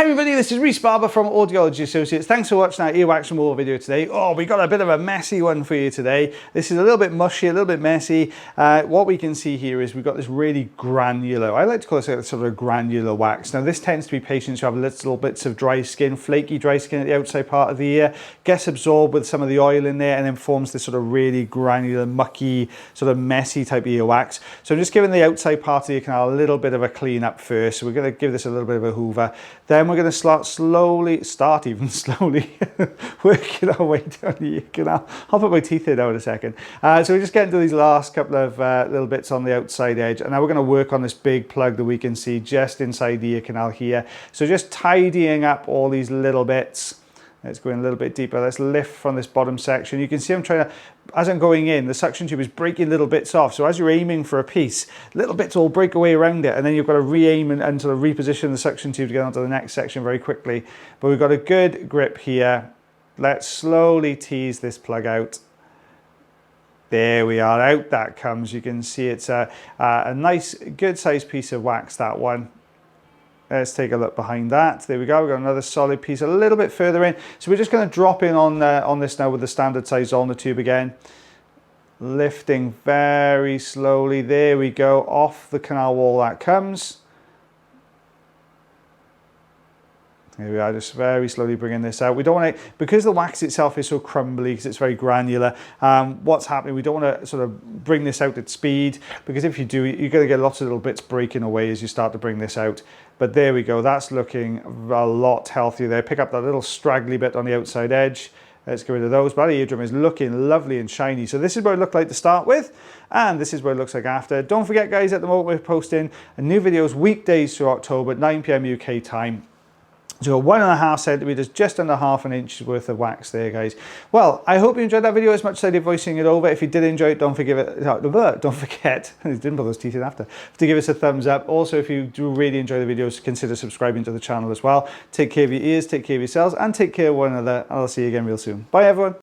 Hi everybody, this is Rhys Barber from Audiology Associates. Thanks for watching our earwax removal video today. Oh, we got a bit of a messy one for you today. This is a little bit mushy, a little bit messy. What we can see here is we've got this really granular, I like to call it sort of a granular wax. Now this tends to be patients who have little bits of dry skin, flaky dry skin at the outside part of the ear, gets absorbed with some of the oil in there and then forms this sort of really granular, mucky, sort of messy type earwax. So I'm just giving the outside part of the ear canal a little bit of a clean up first. So we're going to give this a little bit of a hoover. Then we're going to start slowly, working our way down the ear canal. I'll put my teeth in now in a second. So we're just getting to these last couple of little bits on the outside edge. And now we're going to work on this big plug that we can see just inside the ear canal here. So just tidying up all these little bits. Let's go in a little bit deeper. Let's lift from this bottom section. You can see I'm trying to, as I'm going in, the suction tube is breaking little bits off. So as you're aiming for a piece, little bits will break away around it. And then you've got to re-aim and sort of reposition the suction tube to get onto the next section very quickly. But we've got a good grip here. Let's slowly tease this plug out. There we are, out that comes. You can see it's a nice, good sized piece of wax, that one. Let's take a look behind that. There we go. We've got another solid piece a little bit further in. So we're just going to drop in on this now with the standard size ulnar tube again. Lifting very slowly. There we go. Off the canal wall that comes. Here we are, just very slowly bringing this out. We don't want to, because the wax itself is so crumbly, because it's very granular, what's happening, we don't want to sort of bring this out at speed, because if you do, you're going to get lots of little bits breaking away as you start to bring this out. But there we go, that's looking a lot healthier there. Pick up that little straggly bit on the outside edge. Let's get rid of those. But our eardrum is looking lovely and shiny. So this is what it looked like to start with, and this is what it looks like after. Don't forget, guys, at the moment we're posting new videos weekdays through October at 9 PM UK time. So 1.5 centimeters, just under half an inch worth of wax there, guys. Well, I hope you enjoyed that video as much as I did voicing it over. If you did enjoy it, don't forget, didn't put those teeth in after, to give us a thumbs up. Also, if you do really enjoy the videos, consider subscribing to the channel as well. Take care of your ears, take care of yourselves, and take care of one another. I'll see you again real soon. Bye, everyone.